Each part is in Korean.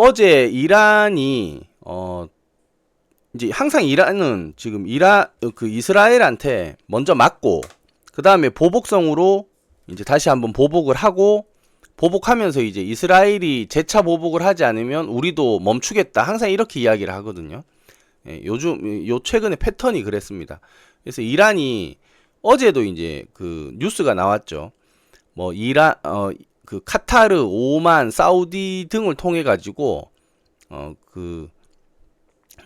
어제 이란이 이제 항상 이란은 지금 이스라엘한테 먼저 맞고 그 다음에 보복성으로 이제 다시 한번 보복을 하고 보복하면서 이제 이스라엘이 재차 보복을 하지 않으면 우리도 멈추겠다. 항상 이렇게 이야기를 하거든요. 요 최근에 패턴이 그랬습니다. 그래서 이란이 어제도 이제 그 뉴스가 나왔죠. 뭐 그 카타르, 오만, 사우디 등을 통해 가지고 그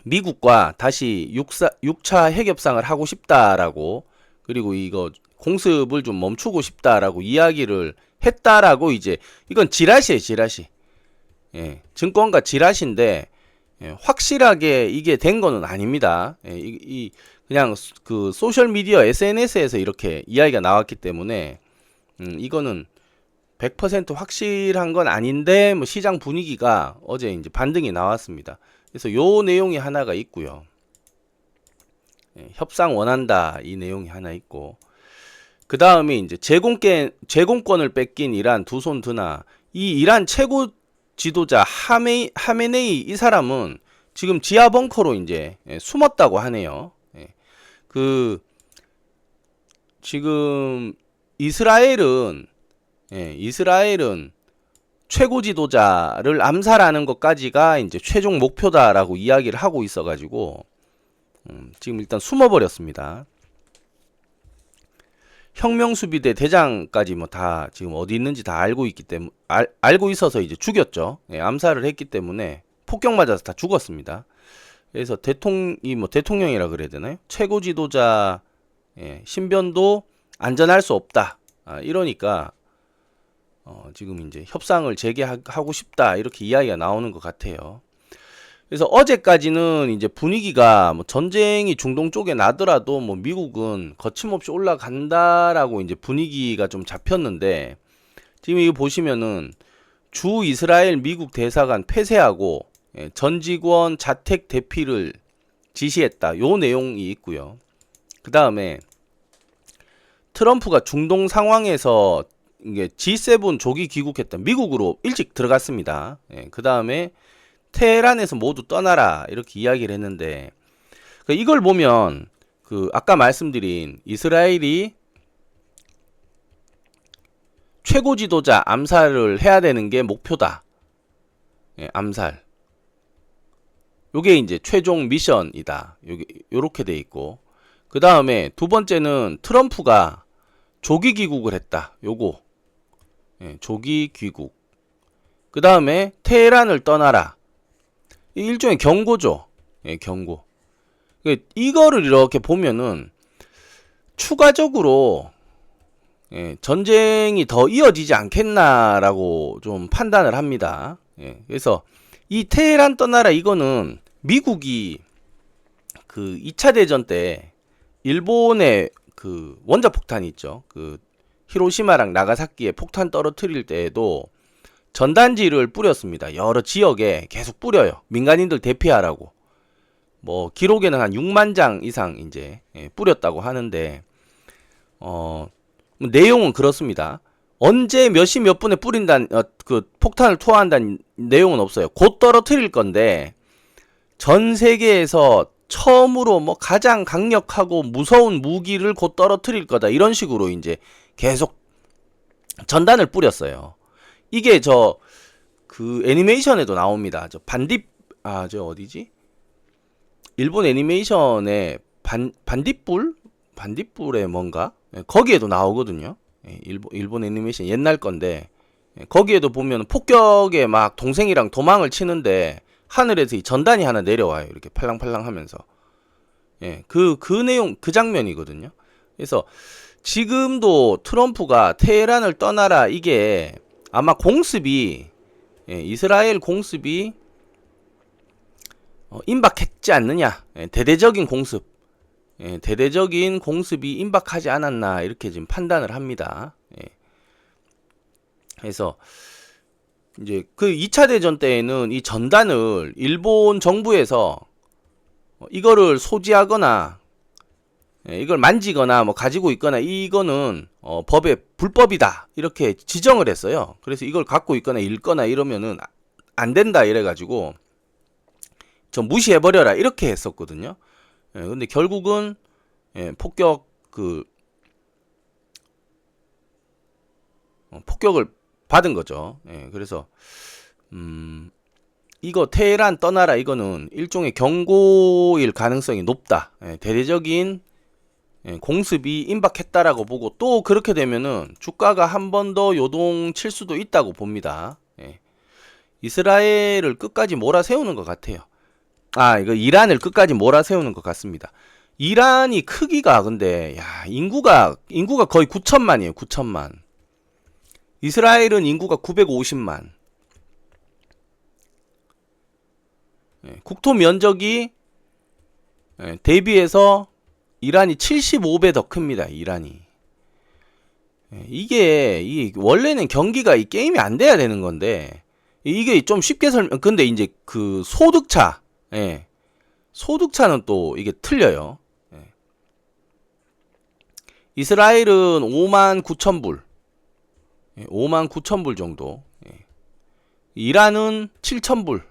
미국과 다시 6차 핵협상을 하고 싶다라고, 그리고 이거 공습을 좀 멈추고 싶다라고 이야기를 했다라고. 이제 이건 지라시예요, 지라시. 증권가 지라시인데 확실하게 이게 된 거는 아닙니다. 그냥 그 소셜 미디어 SNS에서 이렇게 이야기가 나왔기 때문에 이거는 100% 확실한 건 아닌데, 뭐 시장 분위기가 어제 이제 반등이 나왔습니다. 그래서 요 내용이 하나가 있고요. 협상 원한다, 이 내용이 하나 있고, 그 다음에 이제 제공권을 뺏긴 이란 두 손 드나. 이 이란 최고 지도자 하메네이, 이 사람은 지금 지하 벙커로 이제 숨었다고 하네요. 지금 이스라엘은 최고 지도자를 암살하는 것까지가 이제 최종 목표다라고 이야기를 하고 있어가지고 지금 일단 숨어버렸습니다. 혁명수비대 대장까지 뭐 다 지금 어디 있는지 다 알고 있기 때문에 알고 있어서 이제 죽였죠. 암살을 했기 때문에 폭격 맞아서 다 죽었습니다. 그래서 대통령이라 그래야 되나요? 최고 지도자 신변도 안전할 수 없다. 이러니까 지금 이제 협상을 재개하고 싶다, 이렇게 이야기가 나오는 것 같아요. 그래서 어제까지는 이제 분위기가 뭐 전쟁이 중동 쪽에 나더라도 뭐 미국은 거침없이 올라간다라고 이제 분위기가 좀 잡혔는데, 지금 이거 보시면은 주 이스라엘 미국 대사관 폐쇄하고 전 직원 자택 대피를 지시했다, 요 내용이 있고요. 그 다음에 트럼프가 중동 상황에서 이게 G7 조기 귀국했다, 미국으로 일찍 들어갔습니다. 그 다음에 테헤란에서 모두 떠나라, 이렇게 이야기를 했는데, 이걸 보면 아까 말씀드린 이스라엘이 최고 지도자 암살을 해야 되는 게 목표다. 암살. 요게 이제 최종 미션이다. 요렇게 돼 있고, 그 다음에 두 번째는 트럼프가 조기 귀국을 했다. 요거. 조기 귀국. 그 다음에 테헤란을 떠나라. 일종의 경고죠. 경고. 이거를 이렇게 보면은 추가적으로 전쟁이 더 이어지지 않겠나라고 좀 판단을 합니다. 그래서 이 테헤란 떠나라, 이거는 미국이 그 2차 대전 때 일본의 그 원자폭탄이 있죠. 그 히로시마랑 나가사키에 폭탄 떨어뜨릴 때에도 전단지를 뿌렸습니다. 여러 지역에 계속 뿌려요. 민간인들 대피하라고. 뭐 기록에는 한 6만 장 이상 이제 뿌렸다고 하는데, 내용은 그렇습니다. 언제 몇 시 몇 분에 뿌린다는 그 폭탄을 투하한다는 내용은 없어요. 곧 떨어뜨릴 건데, 전 세계에서 처음으로 뭐 가장 강력하고 무서운 무기를 곧 떨어뜨릴 거다, 이런 식으로 이제 계속 전단을 뿌렸어요. 이게 그 애니메이션에도 나옵니다. 저 어디지? 일본 애니메이션에 반딧불의 뭔가? 거기에도 나오거든요. 일본 애니메이션 옛날 건데, 거기에도 보면 폭격에 막 동생이랑 도망을 치는데 하늘에서 이 전단이 하나 내려와요. 이렇게 팔랑팔랑 하면서. 그 내용, 그 장면이거든요. 그래서 지금도 트럼프가 테헤란을 떠나라, 이게 아마 공습이 이스라엘 공습이 임박했지 않느냐, 대대적인 공습이 임박하지 않았나, 이렇게 지금 판단을 합니다. 그래서 이제 그 2차 대전 때에는 이 전단을 일본 정부에서 이거를 소지하거나 이걸 만지거나 뭐 가지고 있거나, 이거는 법에 불법이다, 이렇게 지정을 했어요. 그래서 이걸 갖고 있거나 읽거나 이러면은 안 된다 이래가지고 좀 무시해버려라 이렇게 했었거든요. 예, 근데 결국은 폭격 폭격을 받은 거죠. 예, 그래서 이거 테헤란 떠나라 이거는 일종의 경고일 가능성이 높다. 예, 대대적인 공습이 임박했다라고 보고 또 그렇게 되면은 주가가 한 번 더 요동칠 수도 있다고 봅니다. 예. 이스라엘을 끝까지 몰아세우는 것 같아요. 이거 이란을 끝까지 몰아세우는 것 같습니다. 이란이 크기가 근데 인구가 거의 9천만이에요. 9천만. 이스라엘은 인구가 950만. 국토 면적이 대비해서 이란이 75배 더 큽니다. 이란이. 이게 원래는 경기가 이 게임이 안 돼야 되는 건데 이게 좀 쉽게 근데 이제 그 소득차, 소득차는 또 이게 틀려요. 이스라엘은 5만 9천 불, 5만 9천 불 정도. 이란은 7천 불,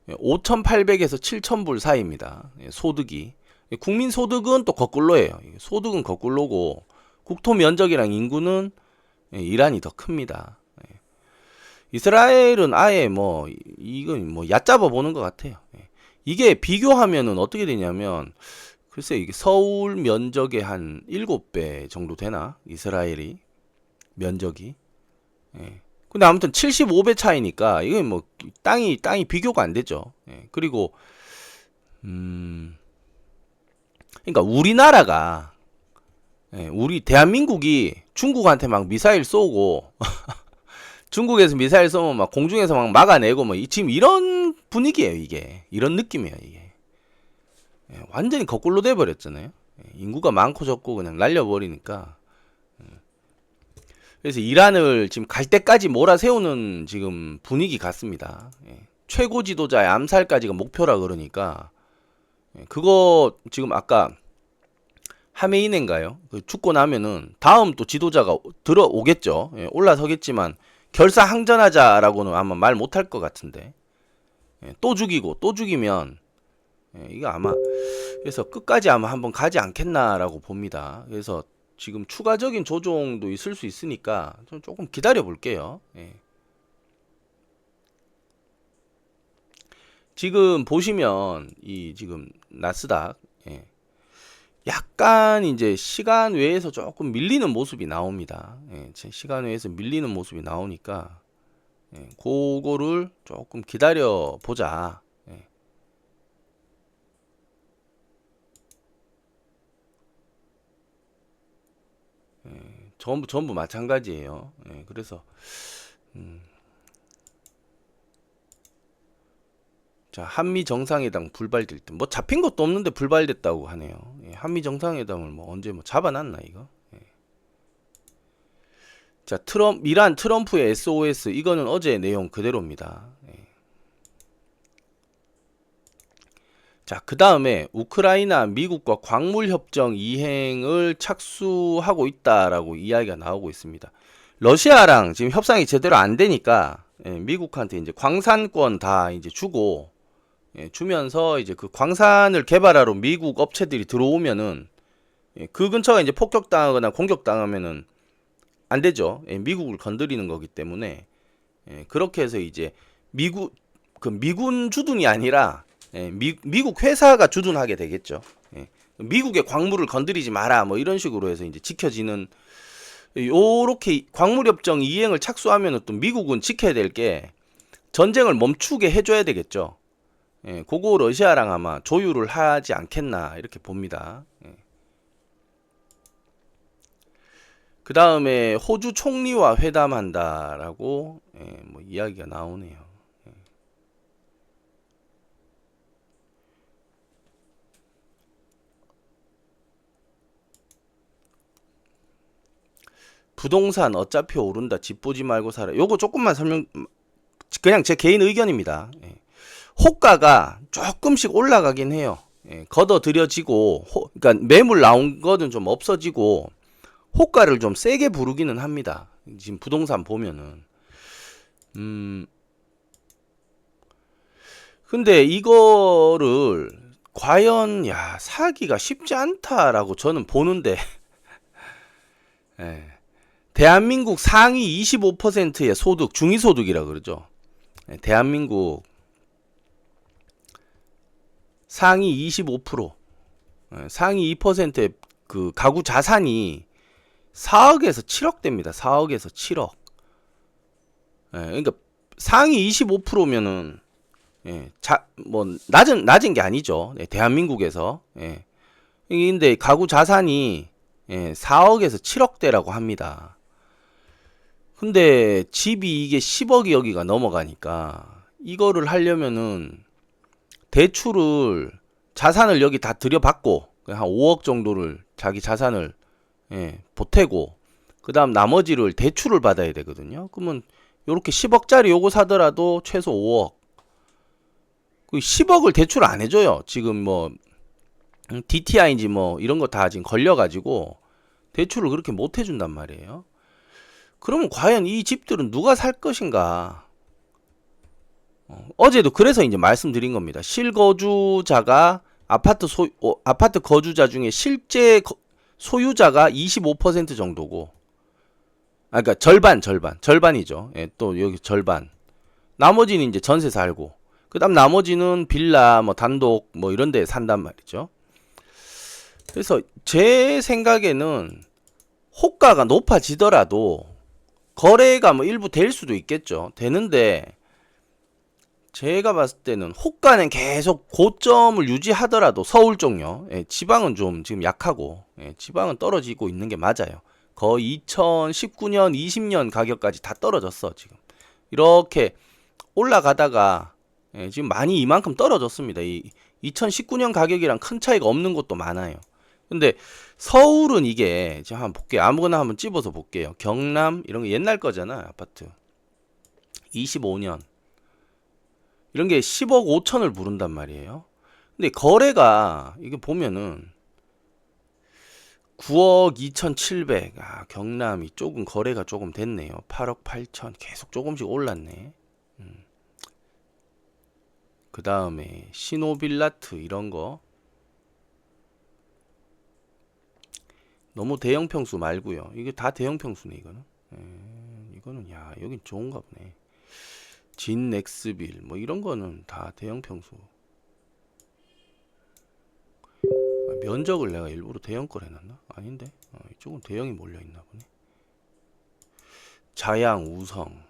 5,800에서 7천 불 사이입니다. 소득이. 국민 소득은 또 거꾸로예요. 소득은 거꾸로고 국토 면적이랑 인구는 이란이 더 큽니다. 이스라엘은 아예 이건 얕잡아 보는 것 같아요. 이게 비교하면은 어떻게 되냐면 글쎄 이게 서울 면적의 한 7배 정도 되나? 이스라엘이 면적이. 근데 아무튼 75배 차이니까 이건 땅이 비교가 안 되죠. 그리고 그러니까 우리나라가 우리 대한민국이 중국한테 막 미사일 쏘고 중국에서 미사일 쏘면 막 공중에서 막 막아내고 지금 이런 분위기예요. 이게 이런 느낌이에요. 이게 완전히 거꾸로 돼 버렸잖아요. 인구가 많고 적고 그냥 날려버리니까. 그래서 이란을 지금 갈 때까지 몰아세우는 지금 분위기 같습니다. 최고 지도자의 암살까지가 목표라 그러니까 그거 지금 아까 하메이네인가요? 죽고 나면은 다음 또 지도자가 들어오겠죠. 올라서겠지만 결사항전하자라고는 아마 말 못할 것 같은데 또 죽이고 또 죽이면 이거 아마 그래서 끝까지 아마 한번 가지 않겠나라고 봅니다. 그래서 지금 추가적인 조정도 있을 수 있으니까 좀 조금 기다려 볼게요. 지금 보시면 이 지금 나스닥 약간 이제 시간 외에서 조금 밀리는 모습이 나옵니다. 시간 외에서 밀리는 모습이 나오니까 그거를 조금 기다려 보자. 전부 마찬가지예요. 그래서 자, 한미 정상회담 불발될 때 잡힌 것도 없는데 불발됐다고 하네요. 한미 정상회담을 언제 잡아놨나 이거? 자, 이란 트럼프의 SOS 이거는 어제 내용 그대로입니다. 자, 그 다음에 우크라이나 미국과 광물협정 이행을 착수하고 있다라고 이야기가 나오고 있습니다. 러시아랑 지금 협상이 제대로 안 되니까 미국한테 이제 광산권 다 이제 주면서 이제 그 광산을 개발하러 미국 업체들이 들어오면은 그 근처가 이제 폭격당하거나 공격당하면은 안 되죠. 미국을 건드리는 거기 때문에 그렇게 해서 이제 미군 주둔이 아니라 미국 회사가 주둔하게 되겠죠. 미국의 광물을 건드리지 마라 이런 식으로 해서 이제 지켜지는 요렇게 광물협정 이행을 착수하면은 또 미국은 지켜야 될 게 전쟁을 멈추게 해줘야 되겠죠. 그거 러시아랑 아마 조율을 하지 않겠나 이렇게 봅니다. 그 다음에 호주 총리와 회담한다라고 이야기가 나오네요. 부동산 어차피 오른다. 집 보지 말고 살아. 요거 조금만 그냥 제 개인 의견입니다. 호가가 조금씩 올라가긴 해요. 걷어들여지고 그러니까 매물 나온 거는 좀 없어지고 호가를 좀 세게 부르기는 합니다. 지금 부동산 보면은 근데 이거를 과연 사기가 쉽지 않다라고 저는 보는데 예. 대한민국 상위 25%의 소득, 중위소득이라 그러죠. 예, 대한민국 상위 25%, 상위 2%의 그 가구 자산이 4억에서 7억 됩니다. 4억에서 7억. 그러니까 상위 25%면은 뭐 낮은 게 아니죠. 대한민국에서. 근데 가구 자산이 4억에서 7억대라고 합니다. 근데 집이 이게 10억이 여기가 넘어가니까 이거를 하려면은 대출을 자산을 여기 다 들여받고 한 5억 정도를 자기 자산을 보태고 그 다음 나머지를 대출을 받아야 되거든요. 그러면 요렇게 10억짜리 요거 사더라도 최소 5억. 그 10억을 대출 안 해줘요. 지금 뭐 DTI인지 뭐 이런 거 다 지금 걸려가지고 대출을 그렇게 못 해준단 말이에요. 그러면 과연 이 집들은 누가 살 것인가? 어제도 그래서 이제 말씀드린 겁니다. 실거주자가 아파트 거주자 중에 실제 소유자가 25% 정도고, 그러니까 절반이죠. 또 여기 절반. 나머지는 이제 전세 살고, 그다음 나머지는 빌라, 뭐 단독, 뭐 이런 데 산단 말이죠. 그래서 제 생각에는 호가가 높아지더라도 거래가 뭐 일부 될 수도 있겠죠. 되는데 제가 봤을 때는 호가는 계속 고점을 유지하더라도 서울 쪽요. 지방은 좀 지금 약하고 지방은 떨어지고 있는 게 맞아요. 거의 2019년, 20년 가격까지 다 떨어졌어 지금. 이렇게 올라가다가 지금 많이 이만큼 떨어졌습니다. 이 2019년 가격이랑 큰 차이가 없는 곳도 많아요. 근데 서울은 이게 제가 한번 볼게요. 아무거나 한번 찝어서 볼게요. 경남 이런 거 옛날 거잖아. 아파트 25년 이런 게 10억 5천을 부른단 말이에요. 근데 거래가 이게 보면은 9억 2,700. 경남이 조금 거래가 조금 됐네요. 8억 8천 계속 조금씩 올랐네. 그 다음에 시노빌라트 이런 거 너무 대형 평수 말고요. 이게 다 대형 평수네 이거는. 이거는 여긴 좋은가 보네. 진넥스빌 뭐 이런 거는 다 대형 평수. 면적을 내가 일부러 대형 걸 해놨나? 아닌데? 이쪽은 대형이 몰려 있나 보네. 자양, 우성.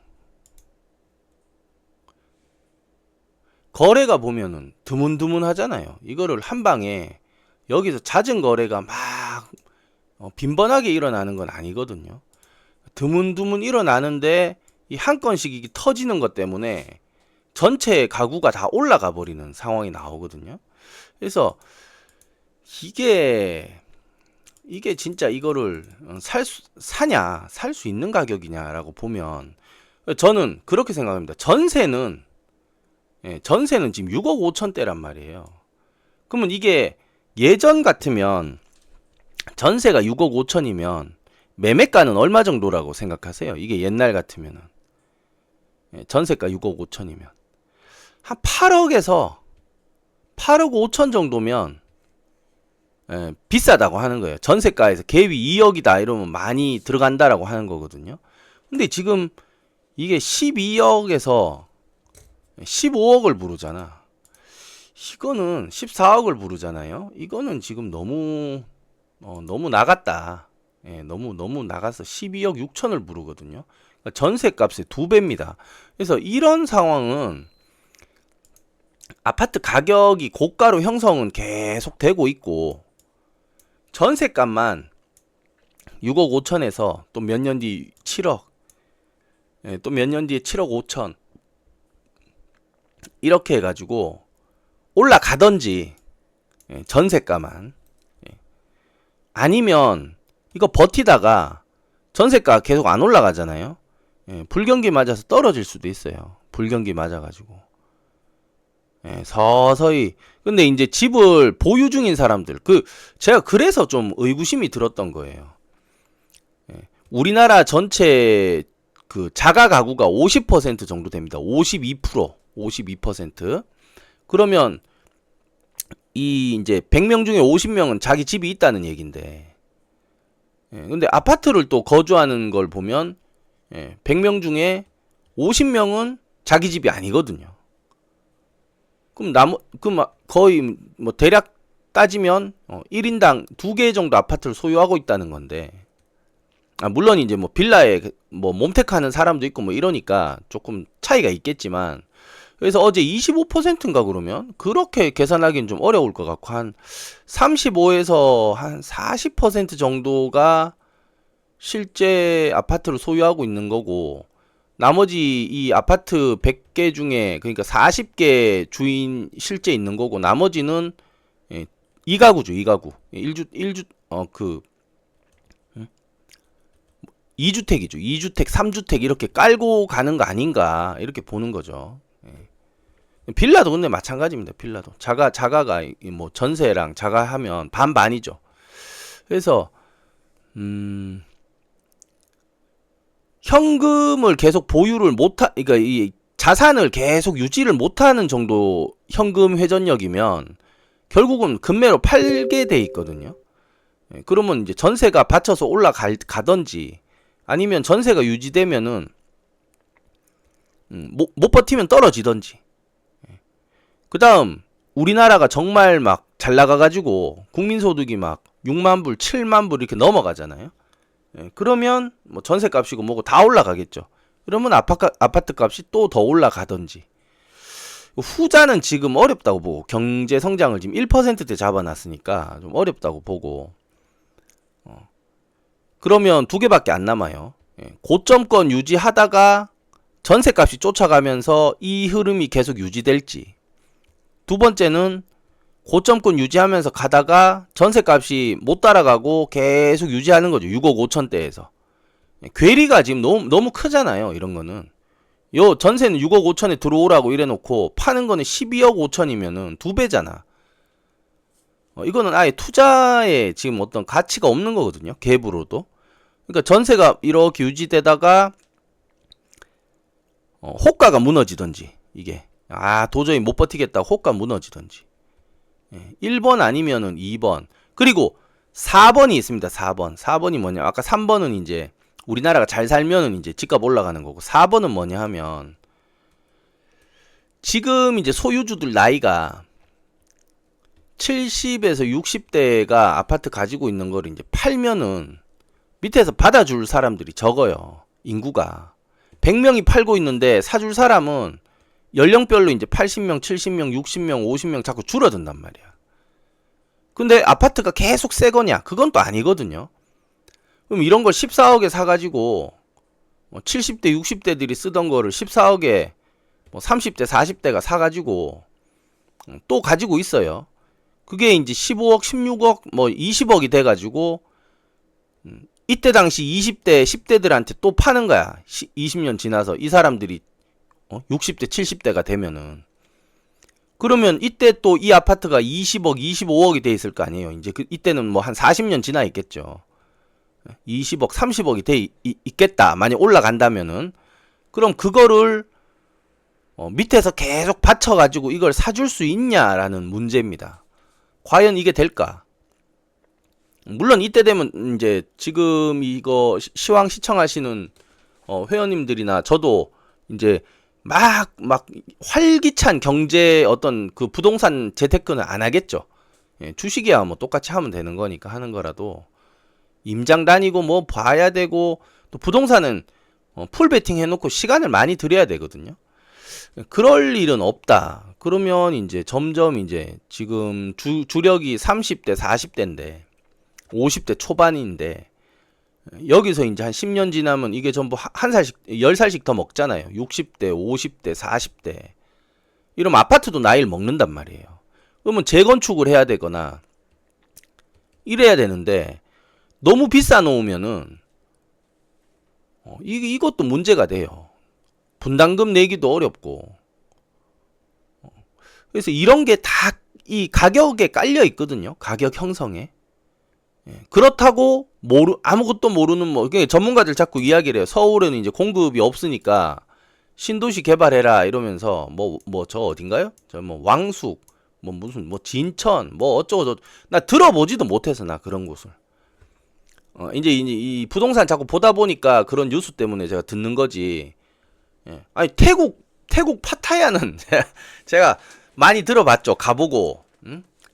거래가 보면은 드문드문 하잖아요. 이거를 한 방에 여기서 잦은 거래가 막 빈번하게 일어나는 건 아니거든요. 드문드문 일어나는데 이 한 건씩 이게 터지는 것 때문에 전체 가구가 다 올라가 버리는 상황이 나오거든요. 그래서 이게 진짜 이거를 살 수 있는 가격이냐라고 보면 저는 그렇게 생각합니다. 전세는 지금 6억 5천대란 말이에요. 그러면 이게 예전 같으면 전세가 6억 5천이면 매매가는 얼마 정도라고 생각하세요? 이게 옛날 같으면은 전세가 6억 5천이면 한 8억 5천 정도면 비싸다고 하는 거예요. 전세가에서 갭이 2억이다 이러면 많이 들어간다라고 하는 거거든요. 근데 지금 이게 12억에서 15억을 부르잖아. 이거는 14억을 부르잖아요. 이거는 지금 너무 나갔다. 너무 나가서 12억 6천을 부르거든요. 그러니까 전세값의 2배입니다. 그래서 이런 상황은 아파트 가격이 고가로 형성은 계속 되고 있고 전세값만 6억 5천에서 또 몇 년 뒤 7억, 또 몇 년 뒤에 7억 5천 이렇게 해가지고 올라가던지 전세가만 아니면 이거 버티다가 전세가 계속 안 올라가잖아요. 불경기 맞아서 떨어질 수도 있어요. 불경기 맞아가지고 서서히. 근데 이제 집을 보유 중인 사람들 제가 그래서 좀 의구심이 들었던 거예요. 우리나라 전체 그 자가 가구가 50% 정도 됩니다. 52%. 그러면 이 이제 100명 중에 50명은 자기 집이 있다는 얘긴데, 근데 아파트를 또 거주하는 걸 보면 100명 중에 50명은 자기 집이 아니거든요. 그럼 거의 뭐 대략 따지면 1인당 2개 정도 아파트를 소유하고 있다는 건데, 물론 이제 뭐 빌라에 뭐 몸택하는 사람도 있고 뭐 이러니까 조금 차이가 있겠지만, 그래서 어제 25%인가 그러면 그렇게 계산하기는 좀 어려울 것 같고, 한 35에서 한 40% 정도가 실제 아파트를 소유하고 있는 거고, 나머지 이 아파트 100개 중에 그러니까 40개 주인 실제 있는 거고, 나머지는 2가구죠. 2가구. 2주택이죠. 2주택, 3주택 이렇게 깔고 가는 거 아닌가 이렇게 보는 거죠. 빌라도 근데 마찬가지입니다. 빌라도 자가가 뭐 전세랑 자가 하면 반반이죠. 그래서 현금을 계속 보유를 그러니까 이 자산을 계속 유지를 못하는 정도 현금 회전력이면 결국은 금매로 팔게 돼 있거든요. 그러면 이제 전세가 받쳐서 올라가든지, 아니면 전세가 유지되면은 못 버티면 떨어지든지. 그 다음 우리나라가 정말 막 잘 나가가지고 국민소득이 막 6만 불, 7만 불 이렇게 넘어가잖아요. 그러면 뭐 전세값이고 뭐고 다 올라가겠죠. 그러면 아파트 값이 또 더 올라가든지. 후자는 지금 어렵다고 보고, 경제 성장을 지금 1%대 잡아놨으니까 좀 어렵다고 보고, 그러면 두 개밖에 안 남아요. 고점권 유지하다가 전세값이 쫓아가면서 이 흐름이 계속 유지될지, 두 번째는 고점권 유지하면서 가다가 전세값이 못 따라가고 계속 유지하는 거죠. 6억 5천대에서. 괴리가 지금 너무 크잖아요. 이런 거는. 요 전세는 6억 5천에 들어오라고 이래놓고 파는 거는 12억 5천이면은 2배잖아. 이거는 아예 투자에 지금 어떤 가치가 없는 거거든요. 갭으로도. 그러니까 전세가 이렇게 유지되다가 호가가 무너지든지, 이게 도저히 못 버티겠다 호가 무너지든지, 1번 아니면은 2번, 그리고 4번이 있습니다. 4번이 뭐냐, 아까 3번은 이제 우리나라가 잘 살면은 이제 집값 올라가는 거고, 4번은 뭐냐 하면, 지금 이제 소유주들 나이가 70에서 60대가 아파트 가지고 있는 거를 이제 팔면은 밑에서 받아줄 사람들이 적어요. 인구가 100명이 팔고 있는데 사줄 사람은 연령별로 이제 80명, 70명, 60명, 50명 자꾸 줄어든단 말이야. 근데 아파트가 계속 새 거냐? 그건 또 아니거든요. 그럼 이런 걸 14억에 사가지고 70대, 60대들이 쓰던 거를 14억에 30대, 40대가 사가지고 또 가지고 있어요. 그게 이제 15억, 16억, 20억이 돼가지고 이때 당시 20대, 10대들한테 또 파는 거야. 20년 지나서 이 사람들이 60대, 70대가 되면은. 그러면 이때 또 이 아파트가 20억, 25억이 돼 있을 거 아니에요. 이제 이때는 뭐 한 40년 지나 있겠죠. 20억, 30억이 돼 있겠다. 만약 올라간다면은. 그럼 그거를 밑에서 계속 받쳐가지고 이걸 사줄 수 있냐라는 문제입니다. 과연 이게 될까? 물론 이때 되면 이제 지금 이거 시황 시청하시는 회원님들이나 저도 이제 막 활기찬 경제 어떤 그 부동산 재테크는 안 하겠죠. 주식이야 뭐 똑같이 하면 되는 거니까 하는 거라도, 임장 다니고 뭐 봐야 되고, 또 부동산은 풀 베팅 해놓고 시간을 많이 들여야 되거든요. 그럴 일은 없다. 그러면 이제 점점 이제 지금 주력이 30대, 40대인데 50대 초반인데, 여기서 이제 한 10년 지나면 이게 전부 한 살씩, 10살씩 더 먹잖아요. 60대, 50대, 40대. 이러면 아파트도 나이를 먹는단 말이에요. 그러면 재건축을 해야 되거나 이래야 되는데, 너무 비싸 놓으면은 이것도 문제가 돼요. 분담금 내기도 어렵고. 그래서 이런 게 다 이 가격에 깔려 있거든요. 가격 형성에. 그렇다고 아무것도 모르는 전문가들 자꾸 이야기를 해요. 서울에는 이제 공급이 없으니까 신도시 개발해라 이러면서 저 어딘가요? 저 뭐 왕숙 뭐 무슨 뭐 진천 뭐 어쩌고 나 들어보지도 못해서 나 그런 곳을 이제 이 부동산 자꾸 보다 보니까 그런 뉴스 때문에 제가 듣는 거지. 예. 아니 태국 파타야는 제가 많이 들어봤죠. 가보고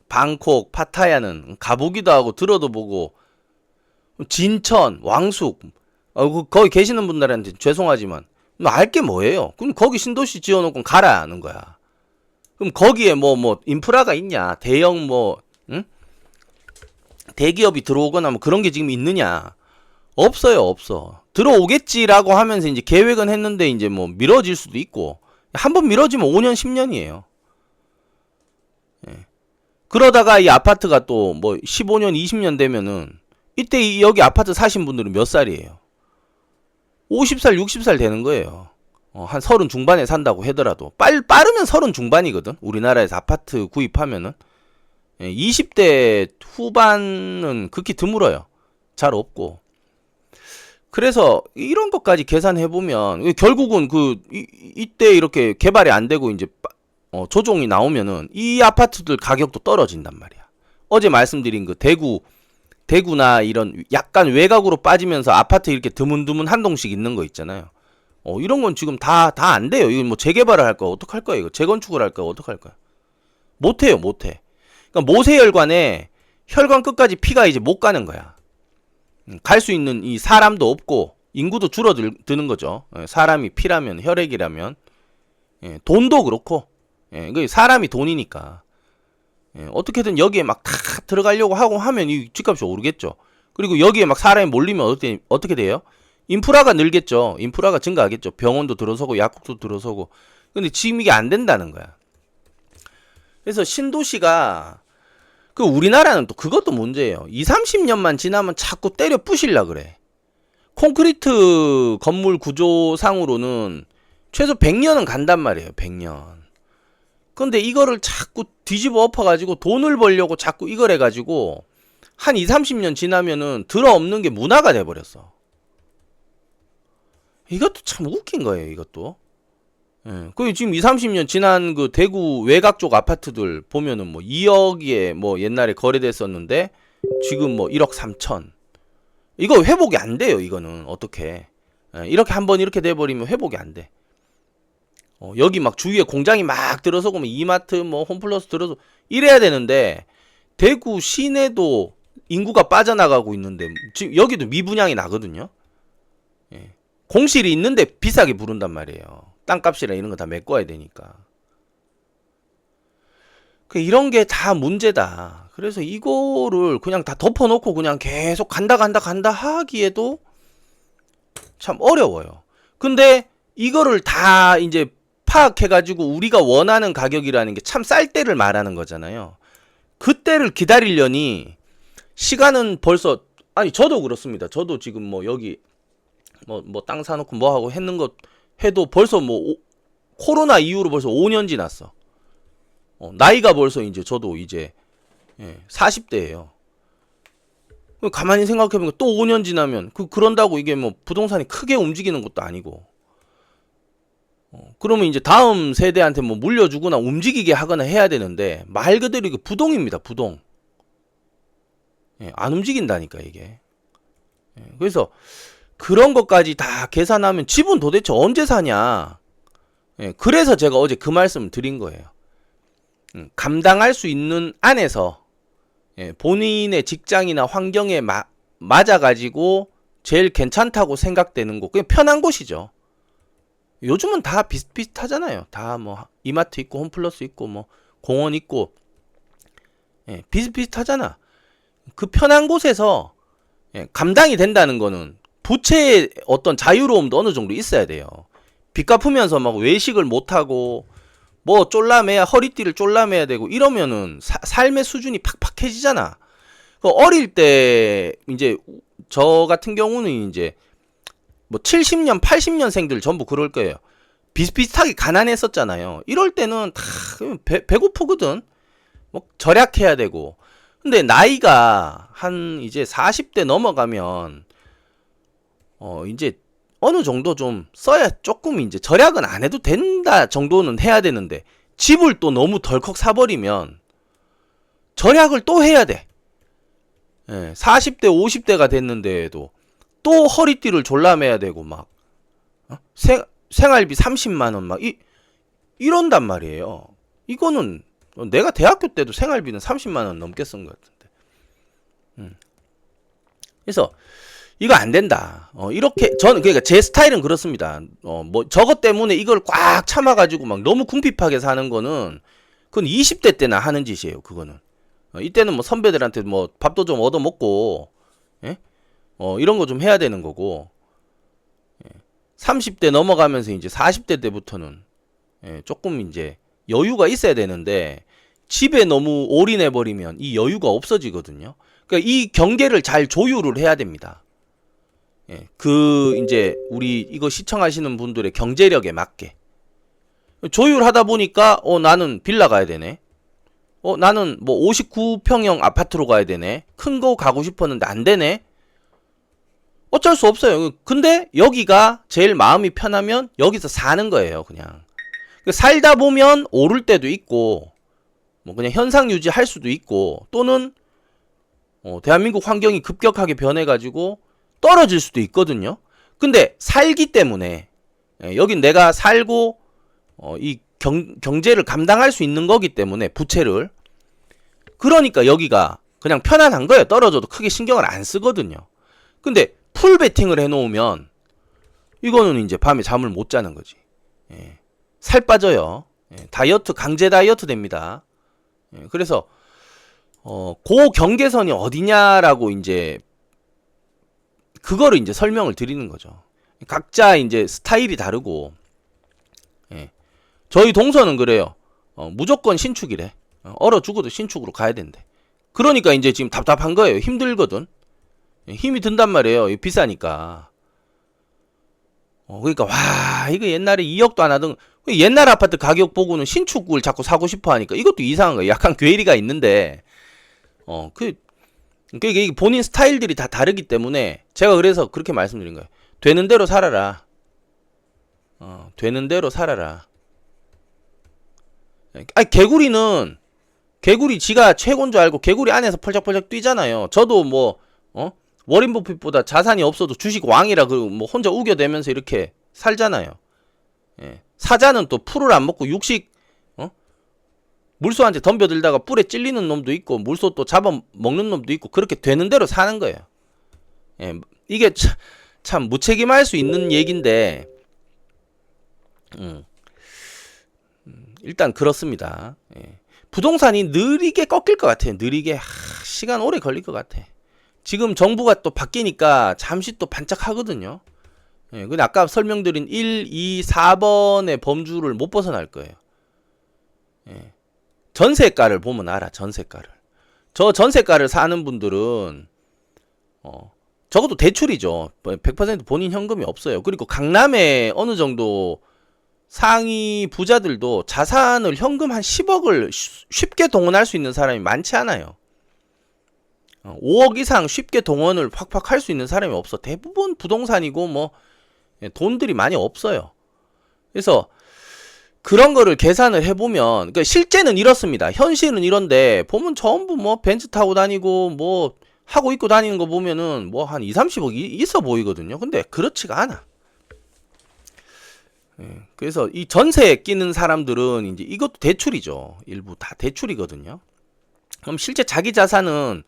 방콕 파타야는 가보기도 하고 들어도 보고 진천 왕숙 거기 계시는 분들한테 죄송하지만 알 게 뭐예요? 그럼 거기 신도시 지어놓고 가라 하는 거야. 그럼 거기에 뭐 인프라가 있냐? 대형 대기업이 들어오거나 뭐 그런 게 지금 있느냐? 없어요, 없어. 들어오겠지라고 하면서 이제 계획은 했는데 이제 뭐 미뤄질 수도 있고 한번 미뤄지면 5년, 10년이에요. 예. 그러다가 이 아파트가 또 뭐 15년, 20년 되면은 이때 여기 아파트 사신 분들은 몇 살이에요? 50살, 60살 되는 거예요. 한 30 중반에 산다고 하더라도 빠르면 30 중반이거든. 우리나라에서 아파트 구입하면은 20대 후반은 극히 드물어요. 잘 없고. 그래서 이런 것까지 계산해 보면 결국은 이때 이렇게 개발이 안 되고 이제 조정이 나오면은 이 아파트들 가격도 떨어진단 말이야. 어제 말씀드린 그 대구나 이런 약간 외곽으로 빠지면서 아파트 이렇게 드문드문 한 동씩 있는 거 있잖아요. 이런 건 지금 다 안 돼요. 이거 뭐 재개발을 할까? 어떡할 거야, 이거? 재건축을 할까? 어떡할 거야? 못 해요, 못 해. 그러니까 모세혈관에 혈관 끝까지 피가 이제 못 가는 거야. 갈 수 있는 이 사람도 없고 인구도 줄어드는 거죠. 사람이 피라면 혈액이라면 돈도 그렇고 사람이 돈이니까 어떻게든 여기에 막 다 들어가려고 하고 하면 이 집값이 오르겠죠. 그리고 여기에 막 사람이 몰리면 어떻게 돼요? 인프라가 늘겠죠. 인프라가 증가하겠죠. 병원도 들어서고 약국도 들어서고. 근데 지금 이게 안 된다는 거야. 그래서 신도시가 우리나라는 또 그것도 문제예요. 20-30년만 지나면 자꾸 때려 부실라 그래. 콘크리트 건물 구조상으로는 최소 100년은 간단 말이에요. 100년. 근데 이거를 자꾸 뒤집어 엎어가지고 돈을 벌려고 자꾸 이걸 해가지고 한 20-30년 지나면은 들어없는 게 문화가 돼버렸어. 이것도 참 웃긴 거예요. 이것도. 그 지금 20-30년 지난 그 대구 외곽 쪽 아파트들 보면은 뭐 2억에 뭐 옛날에 거래됐었는데 지금 뭐 1억 3천. 이거 회복이 안 돼요. 이거는 어떻게? 이렇게 한번 이렇게 돼버리면 회복이 안 돼. 여기 막 주위에 공장이 막 들어서고 뭐 이마트 뭐 홈플러스 들어서 이래야 되는데 대구 시내도 인구가 빠져나가고 있는데 지금 여기도 미분양이 나거든요. 공실이 있는데 비싸게 부른단 말이에요. 땅값이랑 이런 거 다 메꿔야 되니까. 이런 게 다 문제다. 그래서 이거를 그냥 다 덮어놓고 그냥 계속 간다 하기에도 참 어려워요. 근데 이거를 다 이제 파악해가지고 우리가 원하는 가격이라는 게 참 쌀 때를 말하는 거잖아요. 그때를 기다리려니 시간은 벌써 저도 그렇습니다. 저도 지금 뭐 여기 뭐 땅 사놓고 뭐 하고 했는 것 해도 벌써 뭐 코로나 이후로 벌써 5년 지났어. 나이가 벌써 이제 저도 이제 40대예요. 가만히 생각해보면 또 5년 지나면 그런다고 이게 뭐 부동산이 크게 움직이는 것도 아니고 그러면 이제 다음 세대한테 뭐 물려주거나 움직이게 하거나 해야 되는데 말 그대로 이게 부동입니다. 부동. 안 움직인다니까 이게. 그래서 그런 것까지 다 계산하면 집은 도대체 언제 사냐. 그래서 제가 어제 그 말씀을 드린 거예요. 감당할 수 있는 안에서 본인의 직장이나 환경에 맞아가지고 제일 괜찮다고 생각되는 곳, 그냥 편한 곳이죠. 요즘은 다 비슷비슷하잖아요. 다 뭐 이마트 있고 홈플러스 있고 뭐 공원 있고 비슷비슷하잖아. 그 편한 곳에서 감당이 된다는 거는 부채의 어떤 자유로움도 어느 정도 있어야 돼요. 빚 갚으면서 막 외식을 못하고 뭐 쫄라매야 허리띠를 쫄라매야 되고 이러면은 삶의 수준이 팍팍해지잖아. 어릴 때 이제 저 같은 경우는 이제 뭐 70년 80년생들 전부 그럴 거예요. 비슷비슷하게 가난했었잖아요. 이럴 때는 다 배고프거든. 뭐 절약해야 되고. 근데 나이가 한 이제 40대 넘어가면 이제 어느 정도 좀 써야 조금 이제 절약은 안 해도 된다 정도는 해야 되는데, 집을 또 너무 덜컥 사버리면 절약을 또 해야 돼. 예, 40대 50대가 됐는데도 또 허리띠를 졸라매야 되고 막 생활비 30만원 막 이런단 말이에요. 이거는 내가 대학교 때도 생활비는 30만원 넘게 쓴 것 같은데. 그래서 이거 안 된다. 이렇게 저는 그러니까 제 스타일은 그렇습니다. 뭐 저것 때문에 이걸 꽉 참아가지고 막 너무 궁핍하게 사는 거는 그건 20대 때나 하는 짓이에요. 그거는 이때는 뭐 선배들한테 뭐 밥도 좀 얻어 먹고, 예? 이런 거 좀 해야 되는 거고, 30대 넘어가면서 이제 40대 때부터는 조금 이제 여유가 있어야 되는데 집에 너무 올인해 버리면 이 여유가 없어지거든요. 그러니까 이 경계를 잘 조율을 해야 됩니다. 그 이제 우리 이거 시청하시는 분들의 경제력에 맞게 조율하다 보니까 나는 빌라 가야 되네. 나는 뭐 59평형 아파트로 가야 되네. 큰 거 가고 싶었는데 안 되네. 어쩔 수 없어요. 근데 여기가 제일 마음이 편하면 여기서 사는 거예요, 그냥. 살다 보면 오를 때도 있고, 뭐 그냥 현상 유지할 수도 있고, 또는 대한민국 환경이 급격하게 변해가지고 떨어질 수도 있거든요. 근데 살기 때문에 여긴 내가 살고 이 경제를 감당할 수 있는 거기 때문에 부채를, 그러니까 여기가 그냥 편안한 거예요. 떨어져도 크게 신경을 안 쓰거든요. 근데 풀 베팅을 해놓으면 이거는 이제 밤에 잠을 못 자는 거지. 살 빠져요. 다이어트, 강제 다이어트 됩니다. 그래서 그 경계선이 어디냐라고 이제 그거를 이제 설명을 드리는 거죠. 각자 이제 스타일이 다르고, 저희 동서는 그래요. 무조건 신축이래. 얼어 죽어도 신축으로 가야 된대. 그러니까 이제 지금 답답한 거예요. 힘들거든. 힘이 든단 말이에요. 비싸니까. 그러니까 와, 이거 옛날에 2억도 안 하던 옛날 아파트 가격 보고는 신축을 자꾸 사고 싶어 하니까 이것도 이상한 거예요. 약간 괴리가 있는데, 이게 본인 스타일들이 다 다르기 때문에 제가 그래서 그렇게 말씀드린 거예요. 되는 대로 살아라. 되는 대로 살아라. 아니, 개구리 지가 최고인 줄 알고 개구리 안에서 펄쩍펄쩍 뛰잖아요. 저도 뭐 워린 버핏보다 자산이 없어도 주식 왕이라 뭐 혼자 우겨대면서 이렇게 살잖아요. 사자는 또 풀을 안 먹고 육식 물소한테 덤벼들다가 뿔에 찔리는 놈도 있고 물소 또 잡아 먹는 놈도 있고 그렇게 되는 대로 사는 거예요. 이게 참 무책임할 수 있는 얘기인데 일단 그렇습니다. 부동산이 느리게 꺾일 것 같아요. 느리게 시간 오래 걸릴 것 같아. 지금 정부가 또 바뀌니까 잠시 또 반짝하거든요. 근데 아까 설명드린 1, 2, 4번의 범주를 못 벗어날 거예요. 전세가를 보면 알아. 전세가를. 저 전세가를 사는 분들은 적어도 대출이죠. 100% 본인 현금이 없어요. 그리고 강남에 어느 정도 상위 부자들도 자산을 현금 한 10억을 쉽게 동원할 수 있는 사람이 많지 않아요. 5억 이상 쉽게 동원을 팍팍 할 수 있는 사람이 없어. 대부분 부동산이고 뭐 돈들이 많이 없어요. 그래서 그런 거를 계산을 해보면, 그러니까 실제는 이렇습니다. 현실은 이런데 보면 전부 뭐 벤츠 타고 다니고 뭐 하고 입고 다니는 거 보면은 뭐 한 2, 30억 있어 보이거든요. 근데 그렇지가 않아. 그래서 이 전세에 끼는 사람들은 이제 이것도 대출이죠. 일부 다 대출이거든요. 그럼 실제 자기 자산은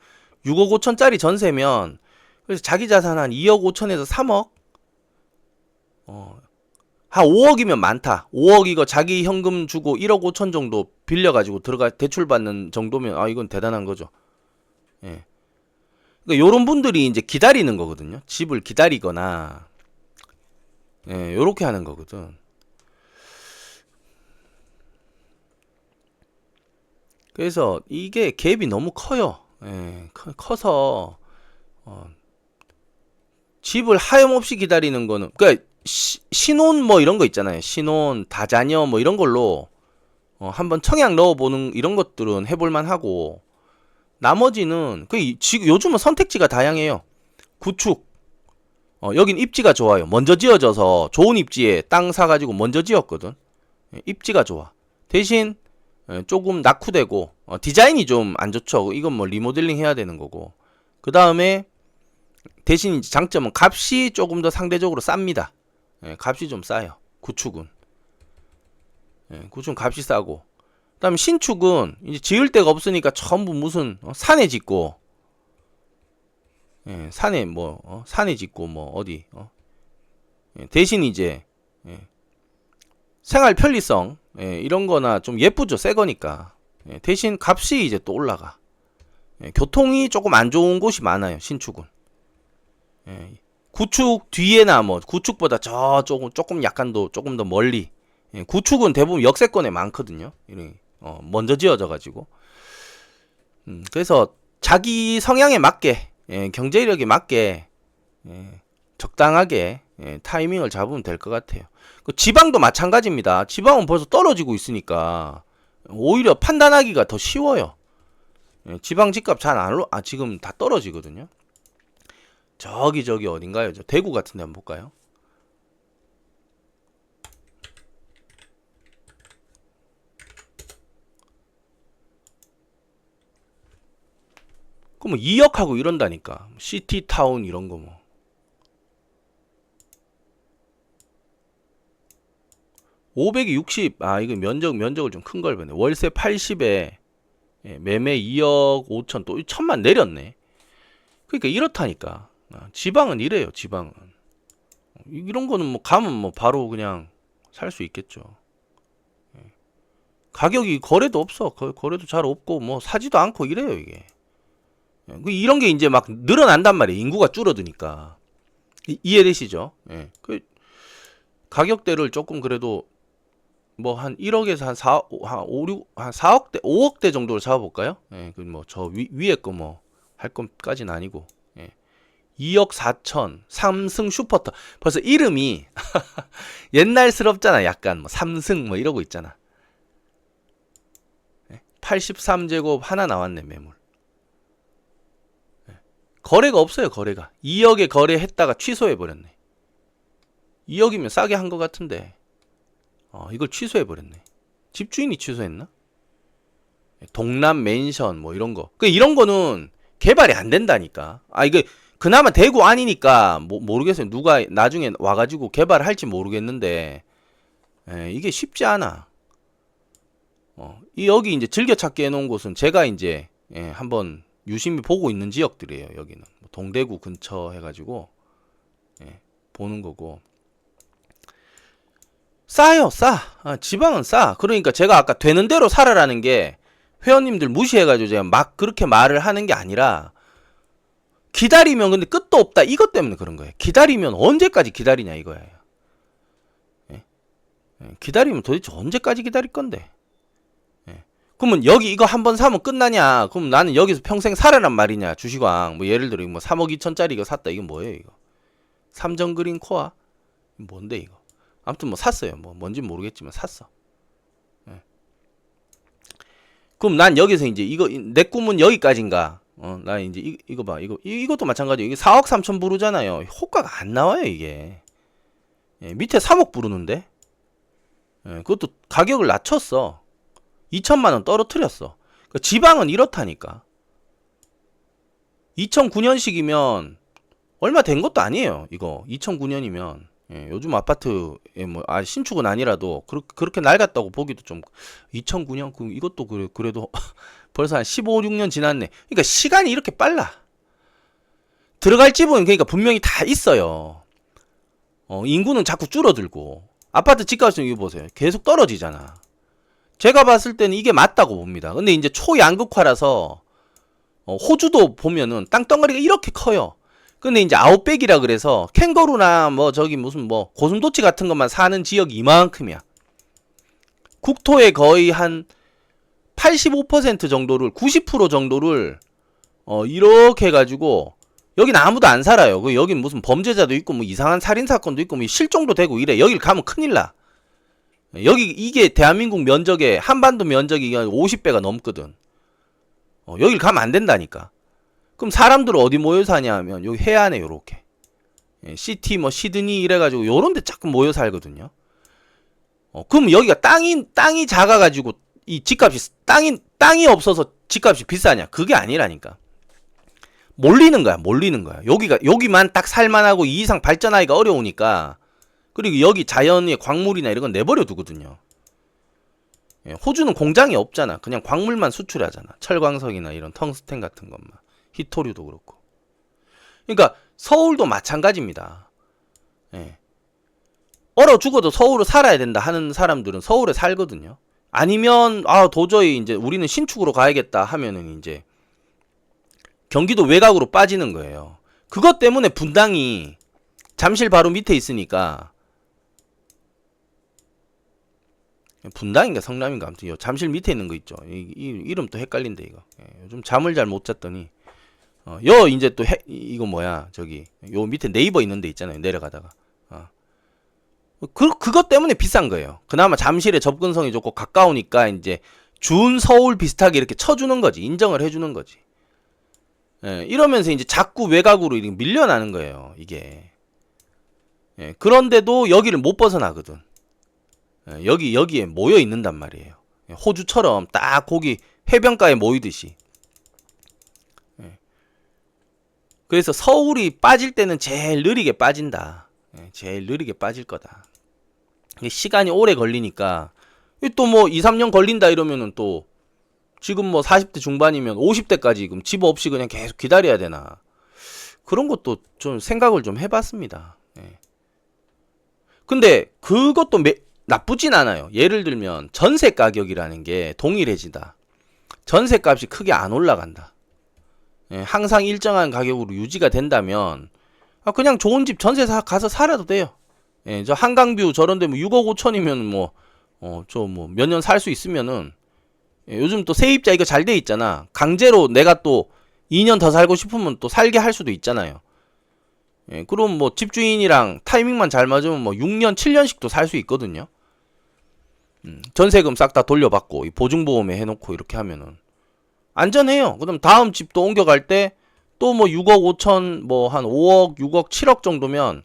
6억 5천짜리 전세면, 그래서 자기 자산 한 2억 5천에서 3억? 한 5억이면 많다. 5억 이거 자기 현금 주고 1억 5천 정도 빌려가지고 대출 받는 정도면, 이건 대단한 거죠. 그러니까 요런 분들이 이제 기다리는 거거든요. 집을 기다리거나, 요렇게 하는 거거든. 그래서 이게 갭이 너무 커요. 커서 집을 하염없이 기다리는 거는, 그러니까 신혼 뭐 이런 거 있잖아요. 신혼, 다자녀 뭐 이런 걸로 한번 청약 넣어보는 이런 것들은 해볼만 하고, 나머지는 지금 요즘은 선택지가 다양해요. 구축, 여긴 입지가 좋아요. 먼저 지어져서 좋은 입지에 땅 사가지고 먼저 지었거든. 입지가 좋아. 대신 조금 낙후되고 디자인이 좀 안 좋죠. 이건 뭐 리모델링 해야 되는 거고. 그 다음에 대신 이제 장점은 값이 조금 더 상대적으로 쌉니다. 값이 좀 싸요. 구축은. 구축은 값이 싸고. 그 다음에 신축은 이제 지을 데가 없으니까 전부 무슨 산에 짓고 산에 산에 짓고 뭐 어디 대신 이제 생활 편리성 이런 거나 좀 예쁘죠. 새 거니까. 대신 값이 이제 또 올라가. 교통이 조금 안 좋은 곳이 많아요. 신축은. 구축 뒤에나 뭐 구축보다 조금 약간 조금 더 멀리. 구축은 대부분 역세권에 많거든요. 먼저 지어져 가지고. 그래서 자기 성향에 맞게 경제력에 맞게 적당하게 타이밍을 잡으면 될 것 같아요. 그 지방도 마찬가지입니다. 지방은 벌써 떨어지고 있으니까 오히려 판단하기가 더 쉬워요. 지방 집값 잘 안 올라, 지금 다 떨어지거든요. 저기 어딘가요? 저 대구 같은 데 한번 볼까요? 그 뭐 2억 하고 이런다니까. 시티타운 이런 거 뭐. 500이 60, 이거 면적을 좀 큰 걸 보네. 월세 80에 매매 2억 5천, 또 1천만 내렸네. 그러니까 이렇다니까. 지방은 이래요, 지방은. 이런 거는 뭐 가면 뭐 바로 그냥 살 수 있겠죠. 가격이 거래도 없어. 거래도 잘 없고 뭐 사지도 않고 이래요, 이게. 이런 게 이제 막 늘어난단 말이에요. 인구가 줄어드니까. 이해되시죠? 그 가격대를 조금 그래도 뭐 한 1억에서 한 4억대, 5억대 정도를 잡아볼까요? 그 뭐 저 위에 거 뭐 할 것까지는 아니고. 2억 4천 삼승 슈퍼터. 벌써 이름이 옛날스럽잖아. 약간 뭐 삼승 뭐 이러고 있잖아. 83제곱 하나 나왔네, 매물. 거래가 없어요, 거래가. 2억에 거래했다가 취소해버렸네. 2억이면 싸게 한 것 같은데 이걸 취소해버렸네. 집주인이 취소했나? 동남 맨션 뭐 이런 거. 이런 거는 개발이 안 된다니까. 이게 그나마 대구 아니니까 모르겠어요. 누가 나중에 와가지고 개발할지 모르겠는데 이게 쉽지 않아. 여기 이제 즐겨찾기 해놓은 곳은 제가 이제 한번 유심히 보고 있는 지역들이에요. 여기는 동대구 근처 해가지고 보는 거고. 싸요, 싸. 지방은 싸. 그러니까 제가 아까 되는 대로 살아라는 게 회원님들 무시해가지고 제가 막 그렇게 말을 하는 게 아니라, 기다리면 근데 끝도 없다. 이것 때문에 그런 거예요. 기다리면 언제까지 기다리냐 이거예요. 기다리면 도대체 언제까지 기다릴 건데? 그러면 여기 이거 한번 사면 끝나냐? 그럼 나는 여기서 평생 살아란 말이냐? 주식왕 뭐 예를 들어 뭐 3억 2천짜리 이거 샀다. 이건 뭐예요 이거? 삼성그린 코아? 뭔데 이거? 아무튼 뭐 샀어요. 뭐 뭔지 모르겠지만 샀어. 그럼 난 여기서 이제 이거 내 꿈은 여기까지인가? 나 이제 이거 봐. 이것도 마찬가지예요. 이게 4억 3천 부르잖아요. 효과가 안 나와요, 이게. 밑에 3억 부르는데. 그것도 가격을 낮췄어. 2천만 원 떨어뜨렸어. 그러니까 지방은 이렇다니까. 2009년식이면 얼마 된 것도 아니에요. 이거 2009년이면 요즘 아파트에 뭐 신축은 아니라도 그렇게 낡았다고 보기도 좀. 2009년 이것도 그래도 벌써 한 15, 16년 지났네. 그러니까 시간이 이렇게 빨라. 들어갈 집은 그러니까 분명히 다 있어요. 인구는 자꾸 줄어들고 아파트 집값은 이거 보세요. 계속 떨어지잖아. 제가 봤을 때는 이게 맞다고 봅니다. 근데 이제 초양극화라서 호주도 보면은 땅덩어리가 이렇게 커요. 근데 이제 아웃백이라 그래서 캥거루나 뭐 저기 무슨 뭐 고슴도치 같은 것만 사는 지역이 이만큼이야. 국토의 거의 한 85% 정도를 90% 정도를 이렇게 해가지고 여긴 아무도 안 살아요. 여긴 무슨 범죄자도 있고 뭐 이상한 살인 사건도 있고 뭐 실종도 되고 이래. 여길 가면 큰일 나. 여기 이게 대한민국 면적의 한반도 면적이 50배가 넘거든. 여길 가면 안 된다니까. 그럼 사람들은 어디 모여 사냐 하면 여기 해안에 요렇게. 시티 뭐 시드니 이래가지고 요런데 자꾸 모여 살거든요. 그럼 여기가 땅이 작아가지고 이 집값이 땅이 없어서 집값이 비싸냐? 그게 아니라니까. 몰리는 거야. 여기만 딱 살만하고 이 이상 발전하기가 어려우니까. 그리고 여기 자연의 광물이나 이런 건 내버려 두거든요. 호주는 공장이 없잖아. 그냥 광물만 수출하잖아. 철광석이나 이런 텅스텐 같은 것만. 히토류도 그렇고. 그러니까 서울도 마찬가지입니다. 얼어 죽어도 서울을 살아야 된다 하는 사람들은 서울에 살거든요. 아니면 도저히 이제 우리는 신축으로 가야겠다 하면은 이제 경기도 외곽으로 빠지는 거예요. 그것 때문에 분당이 잠실 바로 밑에 있으니까, 분당인가 성남인가 아무튼 요 잠실 밑에 있는 거 있죠. 이름 또 헷갈린데 이거. 요즘 잠을 잘 못 잤더니 이제 또 이거 뭐야 저기 요 밑에 네이버 있는 데 있잖아요. 내려가다가 그것 때문에 비싼 거예요. 그나마 잠실에 접근성이 좋고 가까우니까 이제 준 서울 비슷하게 이렇게 쳐주는 거지. 인정을 해주는 거지. 이러면서 이제 자꾸 외곽으로 밀려나는 거예요. 이게. 그런데도 여기를 못 벗어나거든. 여기에 모여 있는단 말이에요. 호주처럼 딱 거기 해변가에 모이듯이. 그래서 서울이 빠질 때는 제일 느리게 빠진다. 제일 느리게 빠질 거다. 시간이 오래 걸리니까 또 뭐 2, 3년 걸린다 이러면은 또 지금 뭐 40대 중반이면 50대까지 그럼 집 없이 그냥 계속 기다려야 되나. 그런 것도 좀 생각을 좀 해봤습니다. 근데 그것도 나쁘진 않아요. 예를 들면 전세 가격이라는 게 동일해지다. 전세 값이 크게 안 올라간다. 항상 일정한 가격으로 유지가 된다면 그냥 좋은 집 전세 가서 살아도 돼요. 저 한강뷰 저런데 뭐 6억 5천이면 저 몇 년 살 수 있으면은, 요즘 또 세입자 이거 잘 돼 있잖아. 강제로 내가 또 2년 더 살고 싶으면 또 살게 할 수도 있잖아요. 그럼 뭐 집주인이랑 타이밍만 잘 맞으면 뭐 6년 7년씩도 살 수 있거든요. 전세금 싹 다 돌려받고 보증보험에 해놓고 이렇게 하면은 안전해요. 그럼 다음 집도 옮겨갈 때 또 뭐 6억 5천 뭐 한 5억 6억 7억 정도면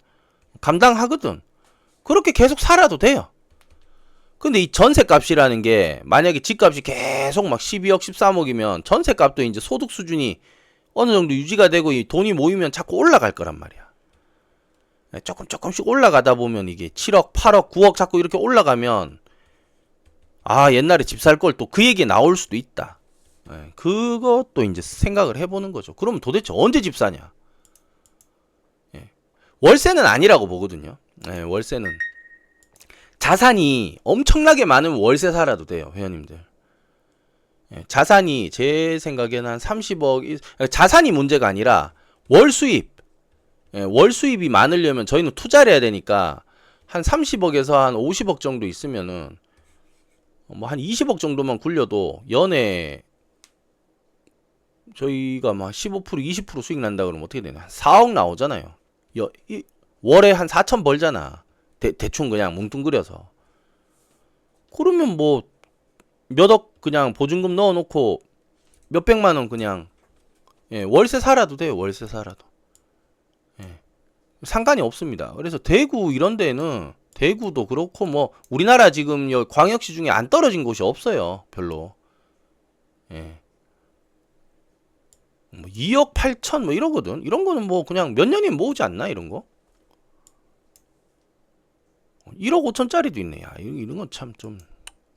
감당하거든. 그렇게 계속 살아도 돼요. 근데 이 전세값이라는 게 만약에 집값이 계속 막 12억 13억이면 전세값도 이제 소득 수준이 어느 정도 유지가 되고 이 돈이 모이면 자꾸 올라갈 거란 말이야. 조금씩 올라가다 보면 이게 7억 8억 9억 자꾸 이렇게 올라가면 옛날에 집 살 걸 또 그 얘기 나올 수도 있다. 그것도 이제 생각을 해보는 거죠. 그러면 도대체 언제 집 사냐? 월세는 아니라고 보거든요. 월세는 자산이 엄청나게 많으면 월세 살아도 돼요, 회원님들. 자산이 제 생각에는 한 30억, 자산이 문제가 아니라 월 수입. 월 수입이 많으려면 저희는 투자를 해야 되니까 한 30억에서 한 50억 정도 있으면은 뭐 한 20억 정도만 굴려도 연에 저희가 막 15% 20% 수익 난다 그러면 어떻게 되나? 4억 나오잖아요. 월에 한 4천 벌잖아. 대충 그냥 뭉뚱그려서. 그러면 뭐 몇억 그냥 보증금 넣어놓고 몇백만 원 그냥 월세 살아도 돼요. 월세 살아도. 상관이 없습니다. 그래서 대구 이런 데는 대구도 그렇고 뭐 우리나라 지금 광역시 중에 안 떨어진 곳이 없어요. 별로. 뭐 2억 8천 뭐 이러거든. 이런 거는 뭐 그냥 몇 년이면 모으지 않나 이런 거? 1억 5천짜리도 있네. 이런 건 참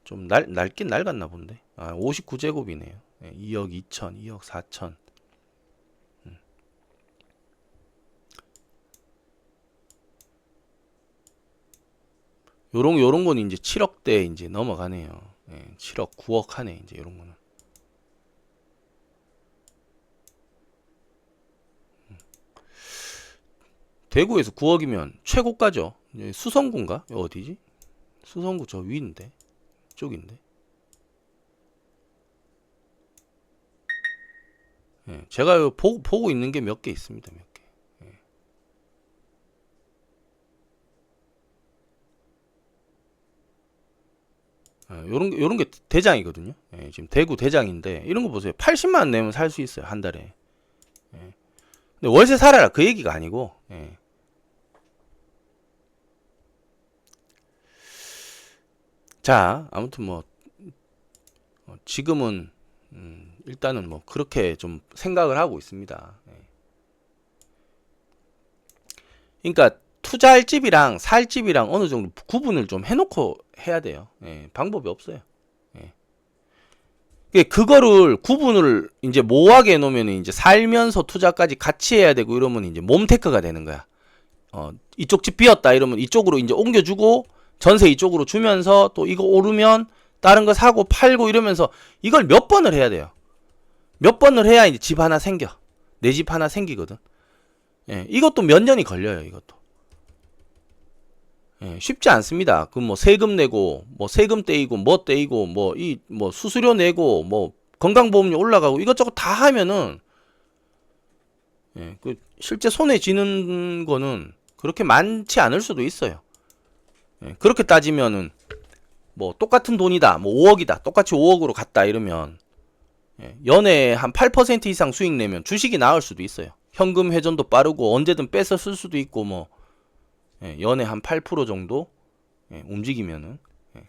좀 낡긴 낡았나 본데. 59제곱이네요. 2억 2천, 2억 4천. 요런 건 이제 7억대 이제 넘어가네요. 7억, 9억 하네, 이제 요런 거는. 대구에서 9억이면 최고가죠. 수성구인가? 어디지? 수성구 저 위인데. 쪽인데. 제가 보고 있는 게 몇 개 있습니다. 몇 개. 요런 게 대장이거든요. 지금 대구 대장인데 이런 거 보세요. 80만 원 내면 살 수 있어요. 한 달에. 근데 월세 살아라 그 얘기가 아니고 자, 아무튼 뭐 지금은 일단은 뭐 그렇게 좀 생각을 하고 있습니다. 예. 그러니까 투자할 집이랑 살 집이랑 어느 정도 구분을 좀 해놓고 해야 돼요. 예, 방법이 없어요. 예. 그거를 구분을 이제 모호하게 해놓으면 이제 살면서 투자까지 같이 해야 되고 이러면 이제 몸테크가 되는 거야. 이쪽 집 비었다 이러면 이쪽으로 이제 옮겨주고 전세 이쪽으로 주면서 또 이거 오르면 다른 거 사고 팔고 이러면서 이걸 몇 번을 해야 돼요. 몇 번을 해야 이제 집 하나 생겨. 내 집 하나 생기거든. 예, 이것도 몇 년이 걸려요, 이것도. 예, 쉽지 않습니다. 그 뭐 세금 내고, 뭐 세금 떼이고, 뭐 떼이고, 뭐 수수료 내고, 뭐 건강보험료 올라가고 이것저것 다 하면은 예, 그 실제 손에 쥐는 거는 그렇게 많지 않을 수도 있어요. 예, 그렇게 따지면은 뭐 똑같은 돈이다, 뭐 5억이다, 똑같이 5억으로 갔다 이러면 예, 연애에 한 8% 이상 수익 내면 주식이 나을 수도 있어요. 현금 회전도 빠르고 언제든 뺏어 쓸 수도 있고 뭐 예, 연애 한 8% 정도 예, 움직이면은 예.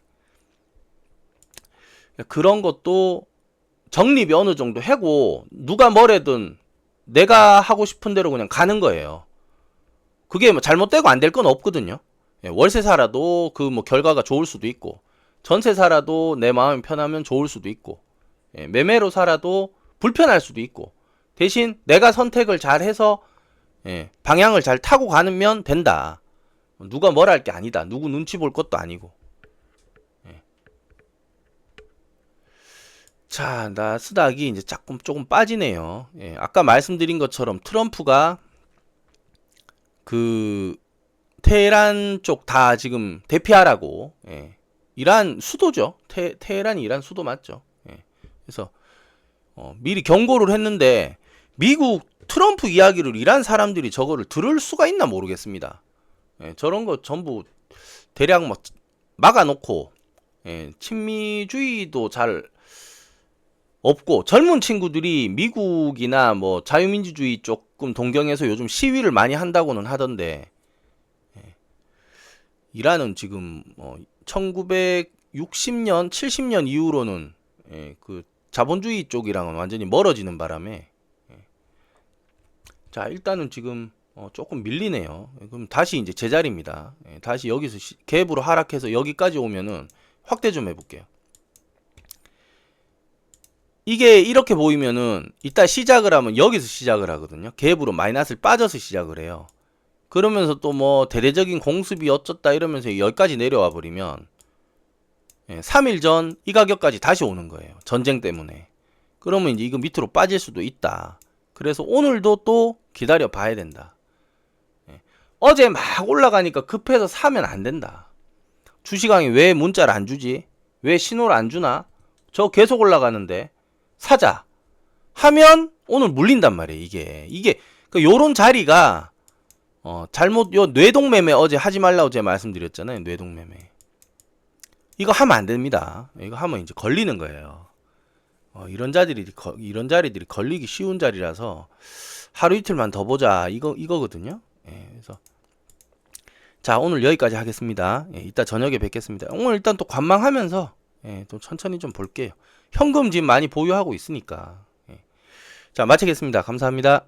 그런 것도 적립이 어느 정도 하고 누가 뭐래든 내가 하고 싶은 대로 그냥 가는 거예요. 그게 뭐 잘못되고 안 될 건 없거든요. 예, 월세 살아도 그 뭐 결과가 좋을 수도 있고 전세 살아도 내 마음이 편하면 좋을 수도 있고 예, 매매로 살아도 불편할 수도 있고 대신 내가 선택을 잘 해서 예, 방향을 잘 타고 가면 된다. 누가 뭘 할 게 아니다. 누구 눈치 볼 것도 아니고. 예. 자, 나스닥이 이제 조금 빠지네요. 예, 아까 말씀드린 것처럼 트럼프가 그 테헤란 쪽 다 지금 대피하라고 예. 이란 수도죠. 테헤란이 이란 수도 맞죠. 예. 그래서 미리 경고를 했는데 미국 트럼프 이야기를 이란 사람들이 저거를 들을 수가 있나 모르겠습니다. 예, 저런 거 전부 대략 뭐 막아놓고 예, 친미주의도 잘 없고 젊은 친구들이 미국이나 뭐 자유민주주의 조금 동경해서 요즘 시위를 많이 한다고는 하던데 예, 이란은 지금 1960년, 70년 이후로는 예, 그 자본주의 쪽이랑은 완전히 멀어지는 바람에 자 일단은 지금 조금 밀리네요. 그럼 다시 이제 제자리입니다. 예, 다시 여기서 갭으로 하락해서 여기까지 오면은 확대 좀 해볼게요. 이게 이렇게 보이면은 이따 시작을 하면 여기서 시작을 하거든요. 갭으로 마이너스를 빠져서 시작을 해요. 그러면서 또 뭐 대대적인 공습이 어쩌다 이러면서 여기까지 내려와 버리면 3일 전 이 가격까지 다시 오는 거예요. 전쟁 때문에. 그러면 이제 이거 밑으로 빠질 수도 있다. 그래서 오늘도 또 기다려 봐야 된다. 어제 막 올라가니까 급해서 사면 안 된다. 주식왕이 왜 문자를 안 주지? 왜 신호를 안 주나? 저 계속 올라가는데 사자 하면 오늘 물린단 말이에요. 이게 요런 자리가 잘못 요 뇌동매매 어제 하지 말라고 제가 말씀드렸잖아요. 뇌동매매 이거 하면 안 됩니다. 이거 하면 이제 걸리는 거예요. 이런 자리들이 걸리기 쉬운 자리라서 하루 이틀만 더 보자 이거거든요. 예, 그래서 자 오늘 여기까지 하겠습니다. 예, 이따 저녁에 뵙겠습니다. 오늘 일단 또 관망하면서 예, 또 천천히 좀 볼게요. 현금 지금 많이 보유하고 있으니까 예. 자 마치겠습니다. 감사합니다.